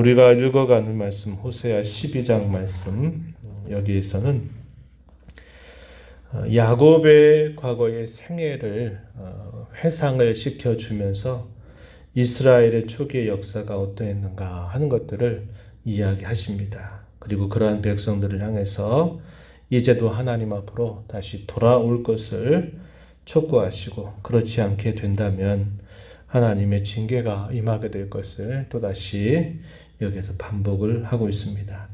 우리가 읽어가는 말씀 호세아 12장 말씀 여기에서는 야곱의 과거의 생애를 회상을 시켜주면서 이스라엘의 초기의 역사가 어떠했는가 하는 것들을 이야기하십니다. 그리고 그러한 백성들을 향해서 이제도 하나님 앞으로 다시 돌아올 것을 촉구하시고 그렇지 않게 된다면 하나님의 징계가 임하게 될 것을 또다시 여기서 반복을 하고 있습니다.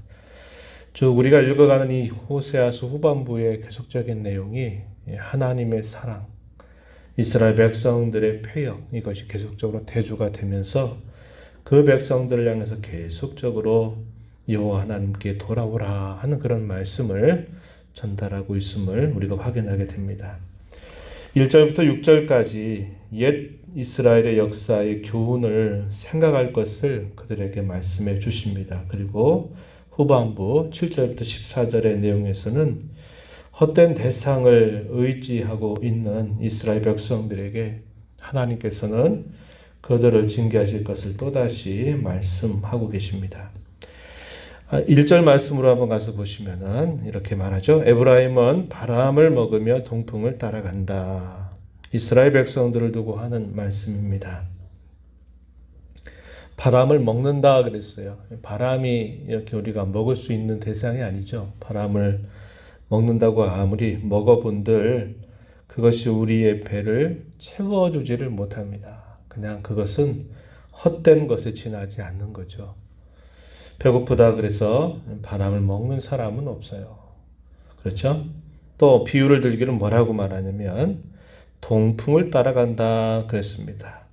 즉 우리가 읽어가는 이 호세아서 후반부의 계속적인 내용이 하나님의 사랑, 이스라엘 백성들의 패역 이것이 계속적으로 대조가 되면서 그 백성들을 향해서 계속적으로 여호와 하나님께 돌아오라 하는 그런 말씀을 전달하고 있음을 우리가 확인하게 됩니다. 1절부터 6절까지 옛 이스라엘의 역사의 교훈을 생각할 것을 그들에게 말씀해 주십니다. 그리고 후반부 7절부터 14절의 내용에서는 헛된 대상을 의지하고 있는 이스라엘 백성들에게 하나님께서는 그들을 징계하실 것을 또다시 말씀하고 계십니다. 1절 말씀으로 한번 가서 보시면은 이렇게 말하죠. 에브라임은 바람을 먹으며 동풍을 따라간다. 이스라엘 백성들을 두고 하는 말씀입니다. 바람을 먹는다 그랬어요. 바람이 이렇게 우리가 먹을 수 있는 대상이 아니죠. 바람을 먹는다고 아무리 먹어본들 그것이 우리의 배를 채워주지를 못합니다. 그냥 그것은 헛된 것에 지나지 않는 거죠. 배고프다 그래서 바람을 먹는 사람은 없어요. 그렇죠? 또 비유를 들기는 뭐라고 말하냐면 동풍을 따라간다 그랬습니다.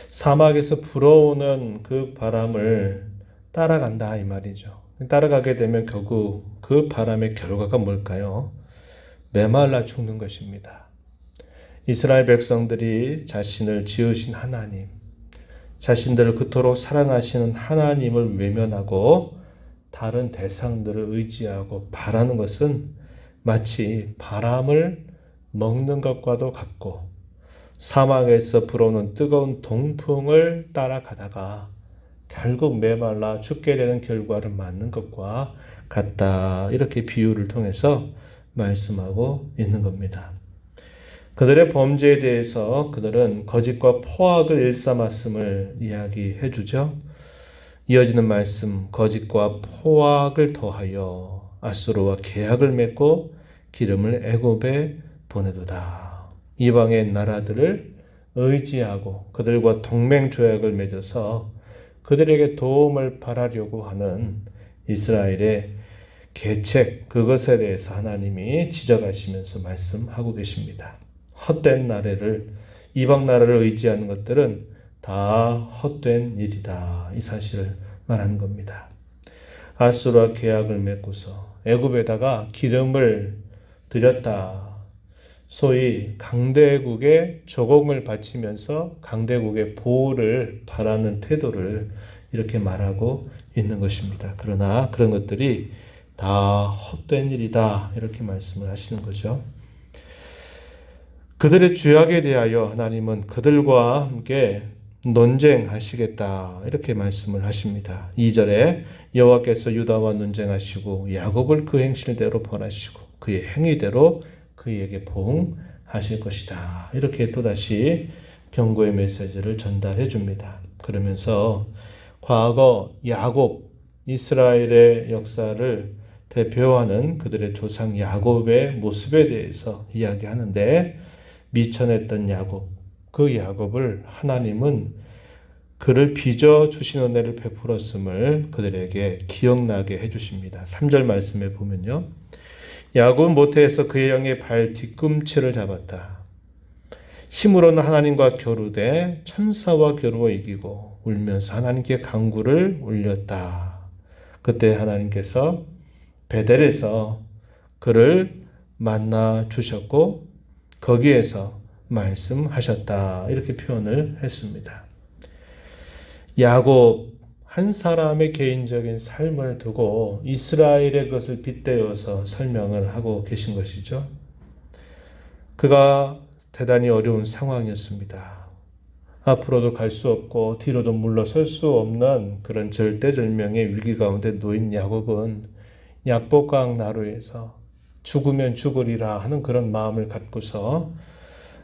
사막에서 불어오는 그 바람을 따라간다 이 말이죠. 따라가게 되면 결국 그 바람의 결과가 뭘까요? 메말라 죽는 것입니다. 이스라엘 백성들이 자신을 지으신 하나님, 자신들을 그토록 사랑하시는 하나님을 외면하고 다른 대상들을 의지하고 바라는 것은 마치 바람을 먹는 것과도 같고 사막에서 불어오는 뜨거운 동풍을 따라가다가 결국 메말라 죽게 되는 결과를 맞는 것과 같다. 이렇게 비유를 통해서 말씀하고 있는 겁니다. 그들의 범죄에 대해서 그들은 거짓과 포악을 일삼았음을 이야기해 주죠. 이어지는 말씀, 거짓과 포악을 더하여 아수르와 계약을 맺고 기름을 애굽에 보내도다. 이방의 나라들을 의지하고 그들과 동맹 조약을 맺어서 그들에게 도움을 바라려고 하는 이스라엘의 계책, 그것에 대해서 하나님이 지적하시면서 말씀하고 계십니다. 헛된 나라를, 이방 나라를 의지하는 것들은 다 헛된 일이다. 이 사실을 말하는 겁니다. 아수르와 계약을 맺고서 애굽에다가 기름을 들였다. 소위 강대국의 조공을 바치면서 강대국의 보호를 바라는 태도를 이렇게 말하고 있는 것입니다. 그러나 그런 것들이 다 헛된 일이다. 이렇게 말씀을 하시는 거죠. 그들의 죄악에 대하여 하나님은 그들과 함께 논쟁하시겠다. 이렇게 말씀을 하십니다. 2절에 여호와께서 유다와 논쟁하시고 야곱을 그 행실대로 벌하시고 그의 행위대로 그에게 보응하실 것이다. 이렇게 또다시 경고의 메시지를 전달해 줍니다. 그러면서 과거 야곱, 이스라엘의 역사를 대표하는 그들의 조상 야곱의 모습에 대해서 이야기하는데 미천했던 야곱, 그 야곱을 하나님은 그를 빚어 주신 은혜를 베풀었음을 그들에게 기억나게 해주십니다. 3절 말씀에 보면요. 야곱은 모태에서 그의 영의 발 뒤꿈치를 잡았다. 힘으로는 하나님과 겨루되 천사와 겨루어 이기고 울면서 하나님께 간구를 올렸다. 그때 하나님께서 베델에서 그를 만나 주셨고 거기에서 말씀하셨다. 이렇게 표현을 했습니다. 야곱 한 사람의 개인적인 삶을 두고 이스라엘의 것을 빗대어서 설명을 하고 계신 것이죠. 그가 대단히 어려운 상황이었습니다. 앞으로도 갈 수 없고 뒤로도 물러설 수 없는 그런 절대절명의 위기 가운데 놓인 야곱은 약복강 나루에서 죽으면 죽으리라 하는 그런 마음을 갖고서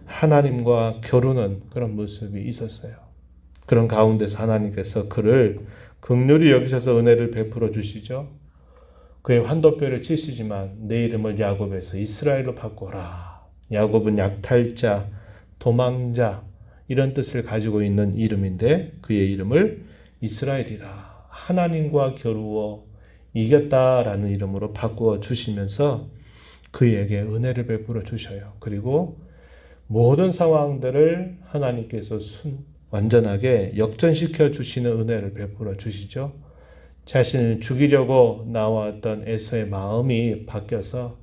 하나님과 겨루는 그런 모습이 있었어요. 그런 가운데서 하나님께서 그를 긍휼히 여기셔서 은혜를 베풀어 주시죠. 그의 환도뼈를 치시지만 내 이름을 야곱에서 이스라엘로 바꿔라. 야곱은 약탈자, 도망자 이런 뜻을 가지고 있는 이름인데 그의 이름을 이스라엘이라. 하나님과 겨루어 이겼다라는 이름으로 바꾸어 주시면서 그에게 은혜를 베풀어 주셔요. 그리고 모든 상황들을 하나님께서 완전하게 역전시켜 주시는 은혜를 베풀어 주시죠. 자신을 죽이려고 나왔던 에서의 마음이 바뀌어서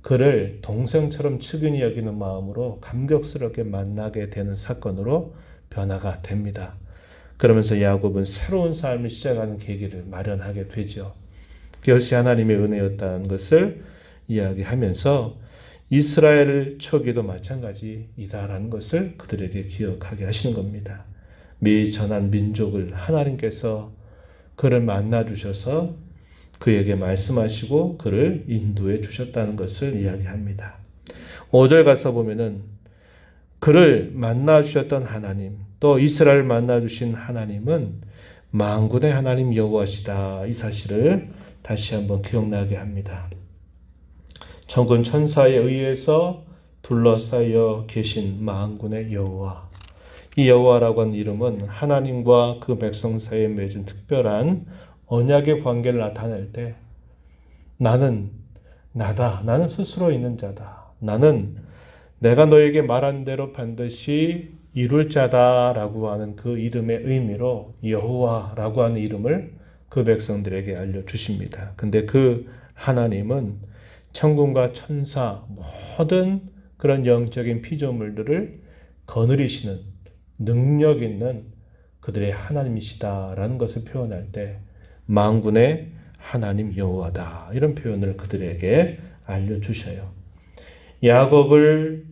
그를 동생처럼 측은히 여기는 마음으로 감격스럽게 만나게 되는 사건으로 변화가 됩니다. 그러면서 야곱은 새로운 삶을 시작하는 계기를 마련하게 되죠. 그것이 하나님의 은혜였다는 것을 이야기하면서 이스라엘 초기도 마찬가지이다라는 것을 그들에게 기억하게 하시는 겁니다. 미전한 민족을 하나님께서 그를 만나 주셔서 그에게 말씀하시고 그를 인도해 주셨다는 것을 이야기합니다. 5절 가서 보면은 그를 만나 주셨던 하나님, 또 이스라엘을 만나 주신 하나님은 만군의 하나님 여호와시다. 이 사실을 다시 한번 기억나게 합니다. 천군 천사에 의해서 둘러싸여 계신 만군의 여호와. 이 여호와라고 하는 이름은 하나님과 그 백성 사이에 맺은 특별한 언약의 관계를 나타낼 때 나는 나다. 나는 스스로 있는 자다. 나는 내가 너에게 말한 대로 반드시 이룰 자다라고 하는 그 이름의 의미로 여호와라고 하는 이름을 그 백성들에게 알려주십니다. 근데 그 하나님은 천군과 천사 모든 그런 영적인 피조물들을 거느리시는 능력 있는 그들의 하나님이시다라는 것을 표현할 때 만군의 하나님 여호와다 이런 표현을 그들에게 알려주셔요. 야곱을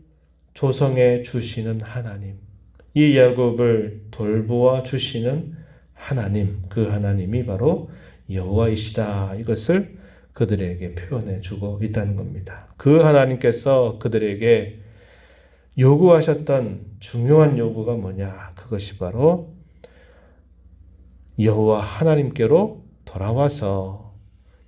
조성해 주시는 하나님, 이 야곱을 돌보아 주시는 하나님, 그 하나님이 바로 여호와이시다 이것을 그들에게 표현해 주고 있다는 겁니다. 그 하나님께서 그들에게 요구하셨던 중요한 요구가 뭐냐? 그것이 바로 여호와 하나님께로 돌아와서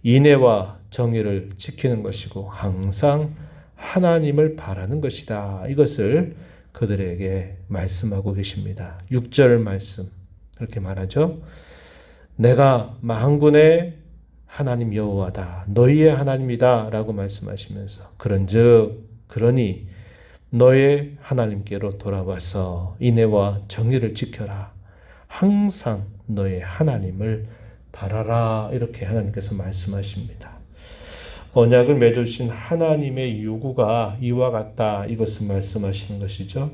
인애와 정의를 지키는 것이고 항상 하나님을 바라는 것이다. 이것을 그들에게 말씀하고 계십니다. 6절 말씀 그렇게 말하죠. 내가 만군의 하나님 여호와다. 너희의 하나님이다. 라고 말씀하시면서 그러니 너의 하나님께로 돌아와서 인애와 정의를 지켜라. 항상 너의 하나님을 바라라. 이렇게 하나님께서 말씀하십니다. 언약을 맺으신 하나님의 요구가 이와 같다. 이것을 말씀하시는 것이죠.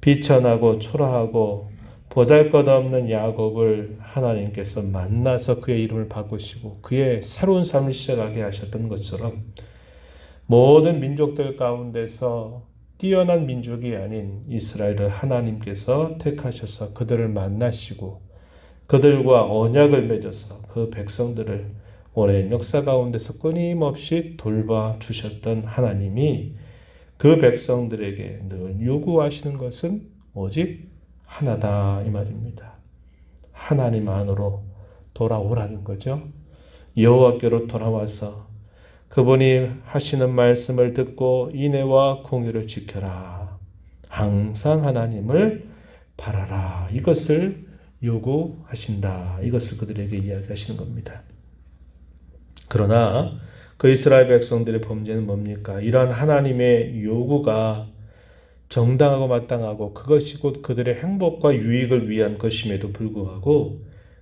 비천하고 초라하고 보잘것없는 야곱을 하나님께서 만나서 그의 이름을 바꾸시고 그의 새로운 삶을 시작하게 하셨던 것처럼 모든 민족들 가운데서 뛰어난 민족이 아닌 이스라엘을 하나님께서 택하셔서 그들을 만나시고 그들과 언약을 맺어서 그 백성들을 오랜 역사 가운데서 끊임없이 돌봐주셨던 하나님이 그 백성들에게 늘 요구하시는 것은 오직 하나다 이 말입니다. 하나님 안으로 돌아오라는 거죠. 여호와께로 돌아와서 그분이 하시는 말씀을 듣고 인애와 공의를 지켜라. 항상 하나님을 바라라. 이것을 요구하신다. 이것을 그들에게 이야기하시는 겁니다. 그러나 그 이스라엘 백성들의 범죄는 뭡니까? 이러한 하나님의 요구가 정당하고 마땅하고 그것이 곧 그들의 행복과 유익을 위한 것임에도 불구하고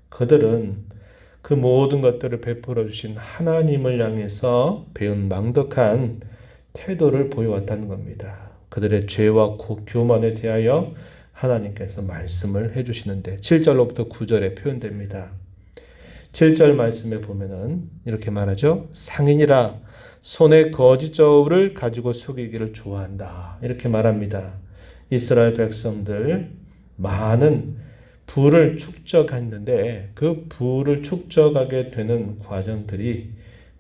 그들은 그 모든 것들을 베풀어 주신 하나님을 향해서 배은망덕한 태도를 보여왔다는 겁니다. 그들의 죄와 교만에 대하여 하나님께서 말씀을 해주시는데 7절로부터 9절에 표현됩니다. 7절 말씀에 보면은 이렇게 말하죠. 상인이라 손에 거짓 저울을 가지고 속이기를 좋아한다. 이렇게 말합니다. 이스라엘 백성들 많은 부를 축적했는데 그 부를 축적하게 되는 과정들이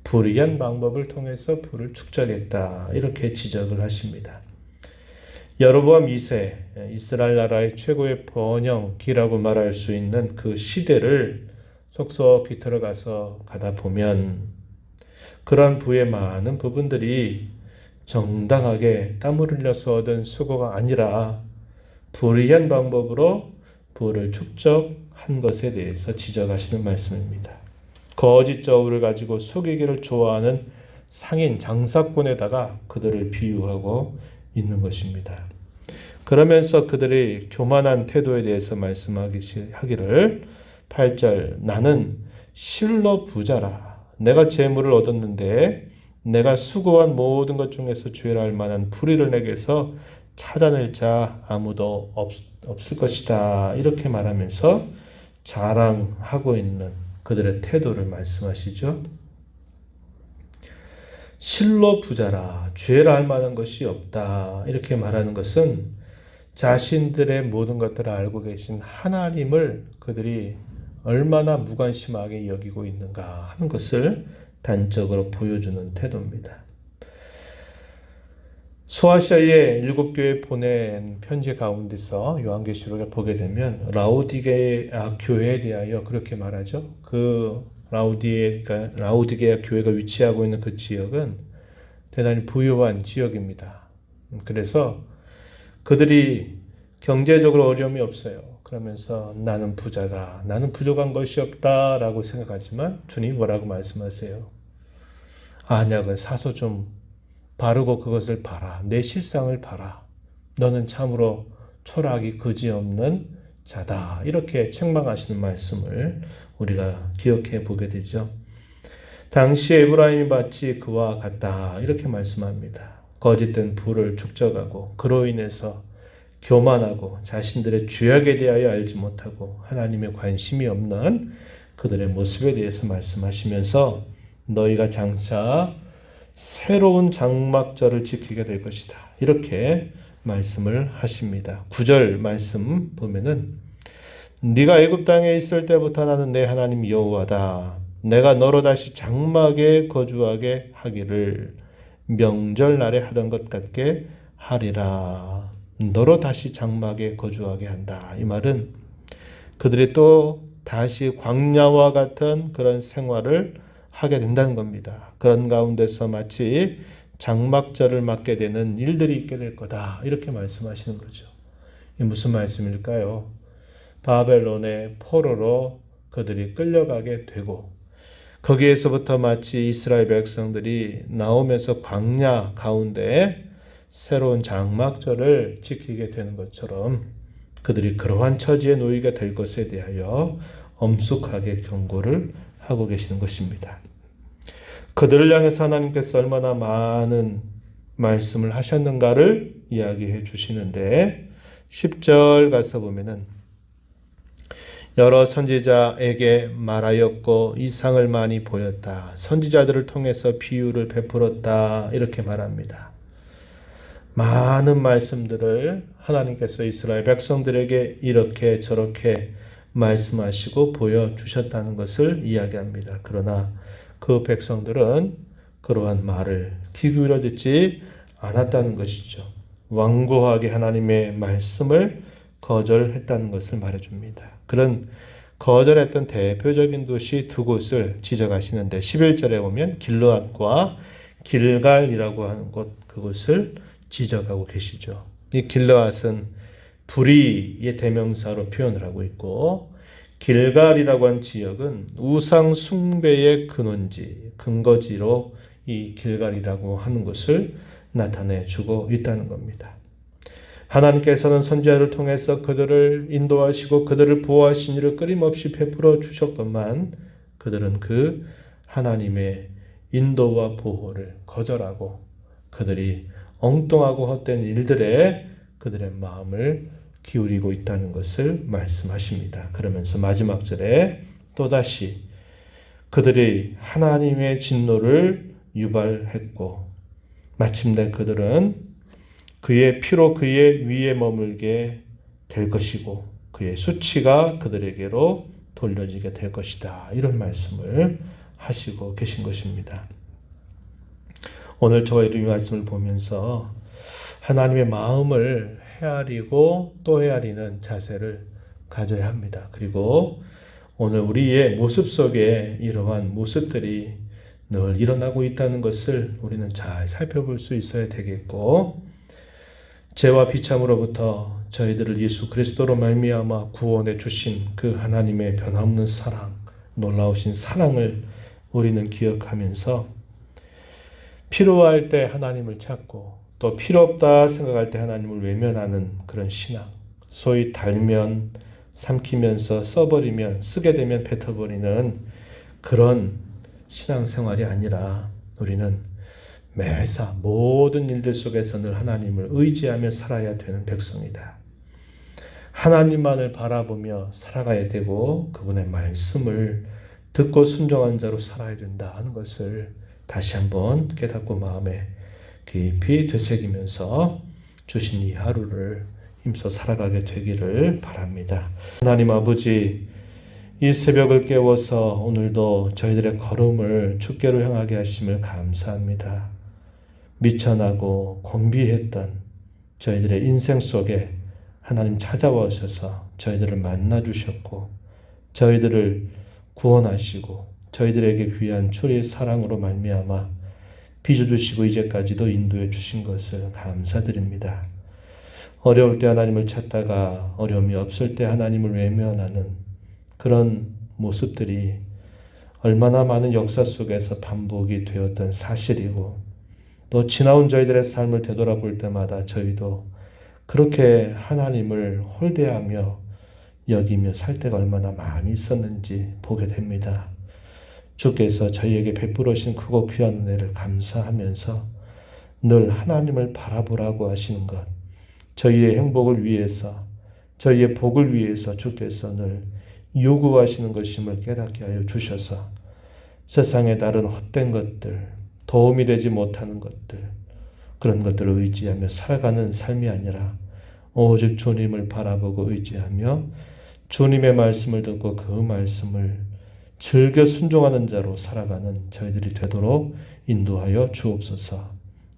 불의한 방법을 통해서 부를 축적했다. 이렇게 지적을 하십니다. 여로보암 2세, 이스라엘 나라의 최고의 번영기라고 말할 수 있는 그 시대를 속속히 들어가서 가다 보면 그러한 부의 많은 부분들이 정당하게 땀을 흘려서 얻은 수고가 아니라 불의한 방법으로 부를 축적한 것에 대해서 지적하시는 말씀입니다. 거짓 저울을 가지고 속이기를 좋아하는 상인 장사꾼에다가 그들을 비유하고 있는 것입니다. 그러면서 그들의 교만한 태도에 대해서 말씀하기를 8절 나는 실로 부자라. 내가 재물을 얻었는데 내가 수고한 모든 것 중에서 죄랄 만한 불의를 내게서 찾아낼 자 아무도 없을 것이다. 이렇게 말하면서 자랑하고 있는 그들의 태도를 말씀하시죠. 실로 부자라. 죄라 할 만한 것이 없다. 이렇게 말하는 것은 자신들의 모든 것들을 알고 계신 하나님을 그들이 얼마나 무관심하게 여기고 있는가 하는 것을 단적으로 보여주는 태도입니다. 소아시아의 7교회 보낸 편지 가운데서 요한계시록을 보게 되면 라오디게아 교회에 대하여 그렇게 말하죠. 그 라오디게아 교회가 위치하고 있는 그 지역은 대단히 부유한 지역입니다. 그래서 그들이 경제적으로 어려움이 없어요. 그러면서 나는 부자다. 나는 부족한 것이 없다라고 생각하지만 주님 뭐라고 말씀하세요? 안약을 사서 좀 바르고 그것을 봐라. 내 실상을 봐라. 너는 참으로 초라하기 그지없는 자다. 이렇게 책망하시는 말씀을 우리가 기억해 보게 되죠. 당시 에브라임이 마치 그와 같다. 이렇게 말씀합니다. 거짓된 부를 축적하고 그로 인해서 교만하고 자신들의 죄악에 대하여 알지 못하고 하나님의 관심이 없는 그들의 모습에 대해서 말씀하시면서 너희가 장차 새로운 장막절을 지키게 될 것이다. 이렇게 말씀을 하십니다. 9절 말씀 보면은 네가 애굽 땅에 있을 때부터 나는 내 하나님 여호와다. 내가 너로 다시 장막에 거주하게 하기를 명절날에 하던 것 같게 하리라. 너로 다시 장막에 거주하게 한다. 이 말은 그들이 또 다시 광야와 같은 그런 생활을 하게 된다는 겁니다. 그런 가운데서 마치 장막절을 맞게 되는 일들이 있게 될 거다. 이렇게 말씀하시는 거죠. 이 무슨 말씀일까요? 바벨론의 포로로 그들이 끌려가게 되고 거기에서부터 마치 이스라엘 백성들이 나오면서 광야 가운데 새로운 장막절을 지키게 되는 것처럼 그들이 그러한 처지에 놓이게 될 것에 대하여 엄숙하게 경고를 하고 계시는 것입니다. 그들을 향해서 하나님께서 얼마나 많은 말씀을 하셨는가를 이야기해 주시는데 10절 가서 보면은 여러 선지자에게 말하였고 이상을 많이 보였다. 선지자들을 통해서 비유를 베풀었다. 이렇게 말합니다. 많은 말씀들을 하나님께서 이스라엘 백성들에게 이렇게 저렇게 말씀하시고 보여주셨다는 것을 이야기합니다. 그러나 그 백성들은 그러한 말을 귀 기울여 듣지 않았다는 것이죠. 완고하게 하나님의 말씀을 거절했다는 것을 말해줍니다. 그런 거절했던 대표적인 도시 두 곳을 지적하시는데 11절에 보면 길르앗과 길갈이라고 하는 곳 그곳을 지적하고 계시죠. 이 길르앗은 불의의 대명사로 표현을 하고 있고 길갈이라고 한 지역은 우상 숭배의 근원지, 근거지로 이 길갈이라고 하는 것을 나타내 주고 있다는 겁니다. 하나님께서는 선지자를 통해서 그들을 인도하시고 그들을 보호하신 일을 끊임없이 베풀어 주셨건만 그들은 그 하나님의 인도와 보호를 거절하고 그들이 엉뚱하고 헛된 일들에 그들의 마음을 기울이고 있다는 것을 말씀하십니다. 그러면서 마지막 절에 또다시 그들이 하나님의 진노를 유발했고 마침내 그들은 그의 피로 그의 위에 머물게 될 것이고 그의 수치가 그들에게로 돌려지게 될 것이다. 이런 말씀을 하시고 계신 것입니다. 오늘 저와 이 말씀을 보면서 하나님의 마음을 헤아리고 또 헤아리는 자세를 가져야 합니다. 그리고 오늘 우리의 모습 속에 이러한 모습들이 늘 일어나고 있다는 것을 우리는 잘 살펴볼 수 있어야 되겠고, 죄와 비참으로부터 저희들을 예수 그리스도로 말미암아 구원해 주신 그 하나님의 변함없는 사랑, 놀라우신 사랑을 우리는 기억하면서 필요할 때 하나님을 찾고 또 필요 없다 생각할 때 하나님을 외면하는 그런 신앙, 소위 달면 삼키면서 써버리면 쓰게 되면 뱉어버리는 그런 신앙생활이 아니라 우리는 매사 모든 일들 속에서 늘 하나님을 의지하며 살아야 되는 백성이다. 하나님만을 바라보며 살아가야 되고 그분의 말씀을 듣고 순종한 자로 살아야 된다 하는 것을 다시 한번 깨닫고 마음에 깊이 되새기면서 주신 이 하루를 힘써 살아가게 되기를 바랍니다. 하나님 아버지, 이 새벽을 깨워서 오늘도 저희들의 걸음을 주께로 향하게 하심을 감사합니다. 미천하고 곤비했던 저희들의 인생 속에 하나님 찾아와 오셔서 저희들을 만나주셨고 저희들을 구원하시고 저희들에게 귀한 주의 사랑으로 말미암아 빚어주시고 이제까지도 인도해 주신 것을 감사드립니다. 어려울 때 하나님을 찾다가 어려움이 없을 때 하나님을 외면하는 그런 모습들이 얼마나 많은 역사 속에서 반복이 되었던 사실이고 또 지나온 저희들의 삶을 되돌아볼 때마다 저희도 그렇게 하나님을 홀대하며 여기며 살 때가 얼마나 많이 있었는지 보게 됩니다. 주께서 저희에게 베풀으신 크고 귀한 은혜를 감사하면서 늘 하나님을 바라보라고 하시는 것, 저희의 행복을 위해서, 저희의 복을 위해서 주께서 늘 요구하시는 것임을 깨닫게 하여 주셔서 세상의 다른 헛된 것들, 도움이 되지 못하는 것들, 그런 것들을 의지하며 살아가는 삶이 아니라 오직 주님을 바라보고 의지하며 주님의 말씀을 듣고 그 말씀을 즐겨 순종하는 자로 살아가는 저희들이 되도록 인도하여 주옵소서.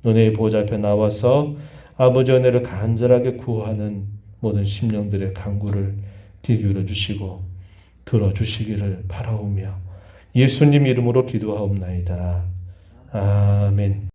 너의 보좌 앞에 나와서 아버지 은혜를 간절하게 구하는 모든 심령들의 간구를 귀 기울여 주시고 들어주시기를 바라오며 예수님 이름으로 기도하옵나이다. 아멘.